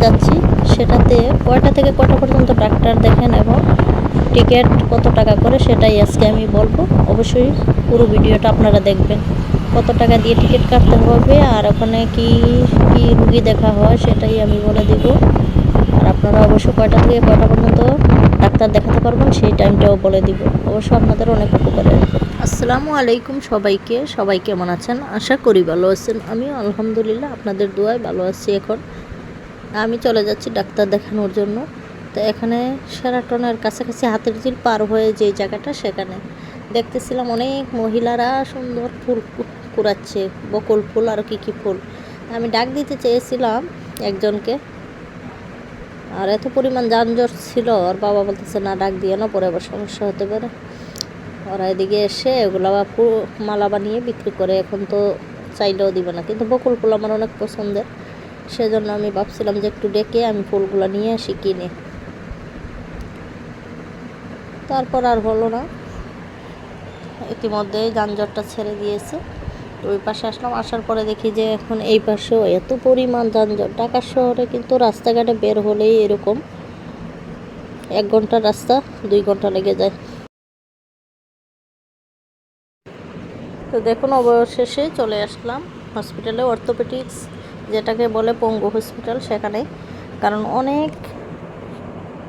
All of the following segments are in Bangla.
যাচ্ছি সেটাতে কয়টা থেকে কয়টা পর্যন্ত ডাক্তার দেখেন এবং টিকিট কত টাকা করে সেটাই আজকে আমি বলবো। অবশ্যই পুরো ভিডিওটা আপনারা দেখবেন। কত টাকা দিয়ে টিকিট কাটতে হবে আর ওখানে কি কি রুগী দেখা হয় সেটাই আমি বলে দিব। আর আপনারা অবশ্যই কয়টা থেকে কয়টা পর্যন্ত ডাক্তার দেখাতে পারবেন সেই টাইমটাও বলে দিব। অবশ্য আপনাদের অনেক উপকারে আসবে। আসসালামু আলাইকুম সবাইকে। সবাই কেমন আছেন? আশা করি ভালো আছেন। আমিও আলহামদুলিল্লাহ আপনাদের দোয়ায় ভালো আছি। এখন আমি চলে যাচ্ছি ডাক্তার দেখানোর জন্য। তো এখানে শেরাটনের কাছাকাছি হাতের ঝিল পার হয়ে যে জায়গাটা, সেখানে দেখতেছিলাম অনেক মহিলারা সুন্দর ফুল কুড়াচ্ছে, বকুল ফুল আর কি ফুল। আমি ডাক দিতে চেয়েছিলাম একজনকে, আর এত পরিমাণ যানজট ছিল। আর বাবা বলতেছে না ডাক দিয়ে না, পরে আবার সমস্যা হতে পারে। ওরা এদিকে এসে এগুলো মালা বানিয়ে বিক্রি করে, এখন তো চাইলেও দিবে না। কিন্তু বকুল ফুল আমার অনেক পছন্দের, সেজন্য আমি ভাবছিলাম যে একটু ডেকে আমি ফুলগুলো নিয়ে আসি কিনে। তারপর আর হলো না, ইতিমধ্যেই যানজটটা ছেড়ে দিয়েছে। ওই পাশে আসলাম, আসার পরে দেখি যে এখন এই পাশেও এত পরিমাণ যানজট। ঢাকা শহরে কিন্তু রাস্তাঘাটে বের হলেই এরকম 1 ঘন্টার রাস্তা 2 ঘন্টা লেগে যায়। তো দেখুন অবশেষে চলে আসলাম হসপিটালে, অর্থোপেডিক্স যেটাকে বলে পঙ্গু হসপিটাল সেখানে। কারণ অনেক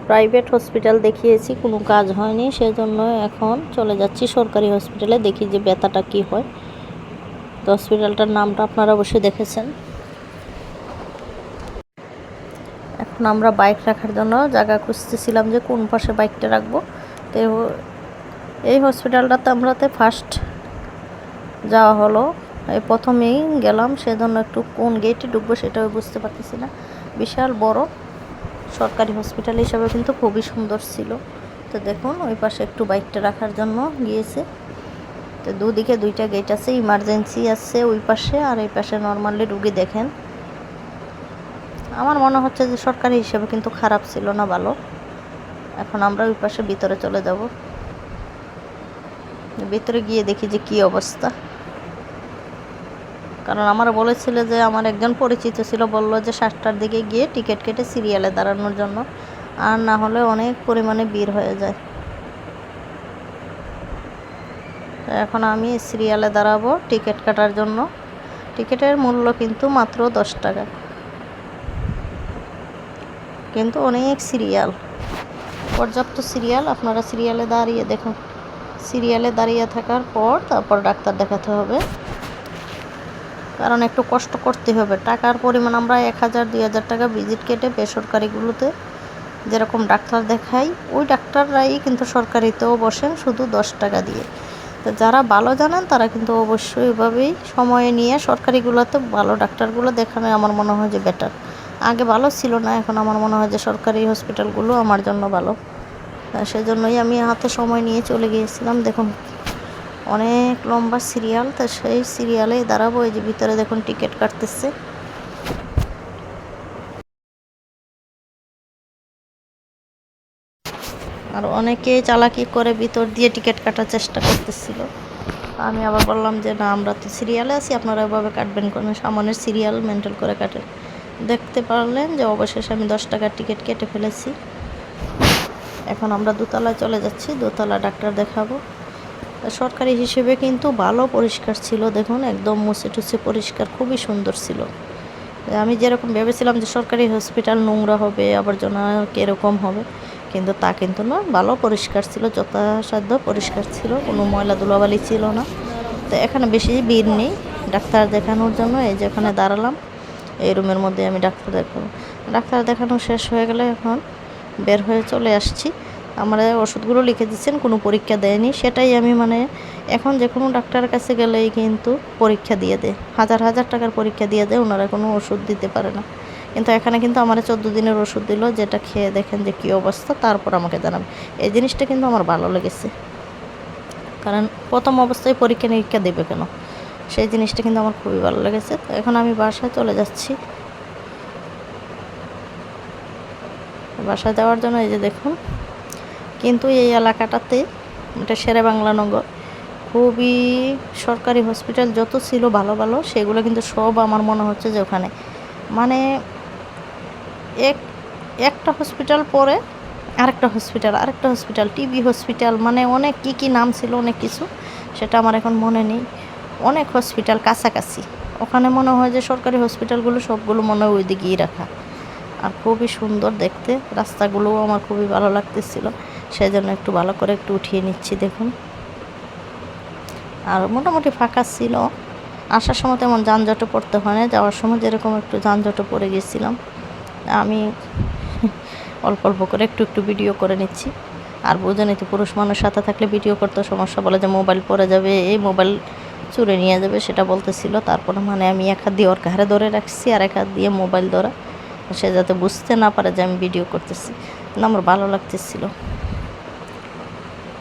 প্রাইভেট হসপিটাল দেখিয়েছি, কোনো কাজ হয়নি, সেজন্য এখন চলে যাচ্ছি সরকারি হসপিটালে, দেখি যে ব্যথাটা কি হয়। তো হসপিটালটার নামটা আপনারা অবশ্যই দেখেছেন। এখন আমরা বাইক রাখার জন্য জায়গা খুঁজতেছিলাম যে কোন পাশে বাইকটা রাখবো। তো এই হসপিটালটাতে আমরাতে ফার্স্ট যাওয়া হলো, এই প্রথমেই গেলাম, সেজন্য একটু কোন গেটে ঢুকবো সেটাও বুঝতে পারতেছি না। বিশাল বড় সরকারি হসপিটাল হিসাবে কিন্তু খুবই সুন্দর ছিল। তো দেখুন ওই পাশে একটু বাইকটা রাখার জন্য গিয়েছে। তো দুদিকে 2টা গেট আছে, ইমার্জেন্সি আছে ওই পাশে, আর এই পাশে নর্মালি রুগী দেখেন। আমার মনে হচ্ছে যে সরকারি হিসেবে কিন্তু খারাপ ছিল না, ভালো। এখন আমরা ওই পাশে ভিতরে চলে যাব। ভিতরে গিয়ে দেখি যে কি অবস্থা। কারণ আমার বলেছিল যে আমার একজন পরিচিত ছিল, বললো যে 7টার দিকে গিয়ে টিকিট কেটে সিরিয়ালে দাঁড়ানোর জন্য, আর না হলে অনেক পরিমাণে ভিড় হয়ে যায়। এখন আমি সিরিয়ালে দাঁড়াবো টিকিট কাটার জন্য। টিকিটের মূল্য কিন্তু মাত্র 10 টাকা, কিন্তু অনেক সিরিয়াল, পর্যাপ্ত সিরিয়াল। আপনারা সিরিয়ালে দাঁড়িয়ে দেখুন, সিরিয়ালে দাঁড়িয়ে থাকার পর তারপর ডাক্তার দেখাতে হবে, কারণ একটু কষ্ট করতে হবে। টাকার পরিমাণ আমরা 1000-2000 টাকা ভিজিট কেটে বেসরকারিগুলোতে যেরকম ডাক্তার দেখাই, ওই ডাক্তাররাই কিন্তু সরকারিতেও বসেন শুধু 10 টাকা দিয়ে। তো যারা ভালো জানেন তারা কিন্তু অবশ্যই এভাবেই সময় নিয়ে সরকারিগুলোতে ভালো ডাক্তারগুলো দেখানো আমার মনে হয় যে বেটার। আগে ভালো ছিল না, এখন আমার মনে হয় যে সরকারি হসপিটালগুলো আমার জন্য ভালো। সেজন্যই আমি হাতে সময় নিয়ে চলে গিয়েছিলাম। দেখুন অনেক লম্বা সিরিয়াল, তো সেই সিরিয়ালে দাঁড়াবো। এই যে ভিতরে দেখুন টিকিট কাটতেছে। আর অনেকে চালাকি করে ভিতর দিয়ে টিকিট কাটার চেষ্টা করতেছিল। আমি আবার বললাম যে না, আমরা তো সিরিয়ালে আছি, আপনারা এভাবে কাটবেন কোনো, সামনের সিরিয়াল মেনটেন করে কাটেন। দেখতে পারলেন যে অবশেষে আমি 10 টাকার টিকিট কেটে ফেলেছি। এখন আমরা দোতলায় চলে যাচ্ছি, দোতলা ডাক্তার দেখাবো। সরকারি হিসেবে কিন্তু ভালো পরিষ্কার ছিল, দেখুন একদম মুছে টুছে পরিষ্কার, খুবই সুন্দর ছিল। আমি যেরকম ভেবেছিলাম যে সরকারি হসপিটাল নোংরা হবে, আবর্জনা কীরকম হবে, কিন্তু তা কিন্তু না, ভালো পরিষ্কার ছিল, যথাসাধ্য পরিষ্কার ছিল, কোনো ময়লা ধুলাবালি ছিল না। তো এখানে বেশি ভিড় নেই ডাক্তার দেখানোর জন্য। এই যে এখানে দাঁড়ালাম, এই রুমের মধ্যে আমি ডাক্তার দেখাবো। ডাক্তার দেখানো শেষ হয়ে গেলে এখন বের হয়ে চলে আসছি। আমরা ওষুধগুলো লিখে দিচ্ছেন, কোনো পরীক্ষা দেয়নি, সেটাই আমি এখন যে কোনো ডাক্তারের কাছে গেলেই কিন্তু পরীক্ষা দিয়ে দেয়, 1000 টাকার পরীক্ষা দিয়ে দেয়, ওনারা কোনো ওষুধ দিতে পারে না। কিন্তু এখানে কিন্তু আমার 14 দিনের ওষুধ দিল, যেটা খেয়ে দেখেন যে কী অবস্থা, তারপর আমাকে জানাবে। এই জিনিসটা কিন্তু আমার ভালো লেগেছে, কারণ প্রথম অবস্থায় পরীক্ষা নিরীক্ষা দেবে কেন, সেই জিনিসটা কিন্তু আমার খুবই ভালো লেগেছে। তো এখন আমি বাসায় চলে যাচ্ছি। বাসায় যাওয়ার জন্য এই যে দেখুন, কিন্তু এই এলাকাটাতে, এটা শেরেবাংলা নগর, খুবই সরকারি হসপিটাল যত ছিল ভালো ভালো, সেগুলো কিন্তু সব আমার মনে হচ্ছে যে ওখানে এক একটা হসপিটাল পরে আরেকটা হসপিটাল টিবি হসপিটাল, মানে অনেক কী নাম ছিল, অনেক কিছু, সেটা আমার এখন মনে নেই। অনেক হসপিটাল কাছাকাছি, ওখানে মনে হয় যে সরকারি হসপিটালগুলো সবগুলো মনে হয় ওই দিকেই রাখা। আর খুবই সুন্দর দেখতে, রাস্তাগুলোও আমার খুবই ভালো লাগতেছিল, সেই জন্য একটু ভালো করে একটু উঠিয়ে নিচ্ছি দেখুন। আর মোটামুটি ফাঁকা ছিল, আসার সময় তেমন যানজটে পড়তে হয় না, যাওয়ার সময় যেরকম একটু যানজটে পড়ে গেছিলাম। আমি অল্প অল্প করে একটু ভিডিও করে নিচ্ছি। আর বোঝেনি তো, পুরুষ মানুষ সাথে থাকলে ভিডিও করতে সমস্যা, বলে যে মোবাইল পড়ে যাবে, এই মোবাইল চুরে নিয়ে যাবে, সেটা বলতেছিল। তারপরে মানে আমি এক হাত দিয়ে ওর ঘাড়ে ধরে রাখছি আর এক হাত দিয়ে মোবাইল ধরা, সে যাতে বুঝতে না পারে যে আমি ভিডিও করতেছি। কিন্তু আমার ভালো লাগতেছিল।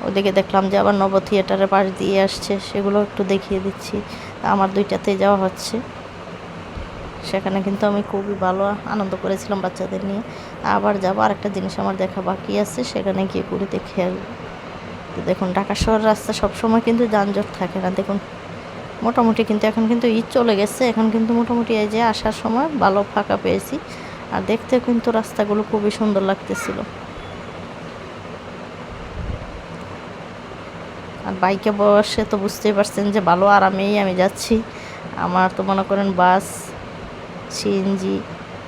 ওদিকে দেখলাম যে আবার নব থিয়েটারের পাশ দিয়ে আসছে, সেগুলো একটু দেখিয়ে দিচ্ছি। আমার দুইটাতেই যাওয়া হচ্ছে, সেখানে কিন্তু আমি খুবই ভালো আনন্দ করেছিলাম বাচ্চাদের নিয়ে। আবার যাবো, আরেকটা জিনিস আমার দেখা বাকি আছে, সেখানে গিয়ে পুরী দেখে আসবো। তো দেখুন, ঢাকা শহর রাস্তা সবসময় কিন্তু যানজট থাকে না। দেখুন মোটামুটি কিন্তু এখন কিন্তু ঈদ চলে গেছে, এখন কিন্তু মোটামুটি এই যে আসার সময় ভালো ফাঁকা পেয়েছি। আর দেখতে কিন্তু রাস্তাগুলো খুবই সুন্দর লাগতেছিল। আর বাইকে বসে তো বুঝতেই পারছেন যে ভালো আরামেই আমি যাচ্ছি। আমার তো মনে করেন বাস, সিএনজি,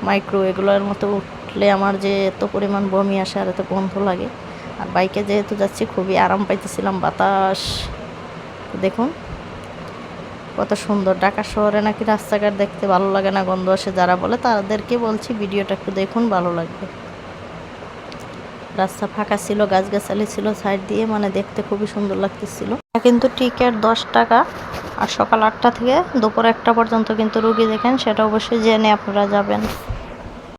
মাইক্রো এগুলোর মতো উঠলে আমার যে এত পরিমাণ বমি আসে আর এত গন্ধ লাগে। আর বাইকে যেহেতু যাচ্ছি খুবই আরাম পাইতেছিলাম, বাতাস দেখুন কত সুন্দর। ঢাকা শহরে নাকি রাস্তাঘাট দেখতে ভালো লাগে না, গন্ধ আসে, যারা বলে তাদেরকে বলছি ভিডিওটা একটু দেখুন, ভালো লাগবে। রাস্তা ফাঁকা ছিল, গাছগাছালি ছিল সাইড দিয়ে, মানে দেখতে খুবই সুন্দর লাগতেছিল। কিন্তু টিকিট 10 টাকা, আর সকাল 8টা থেকে দুপুর 1টা পর্যন্ত কিন্তু রুগী দেখেন, সেটা অবশ্যই জেনে আপনারা যাবেন।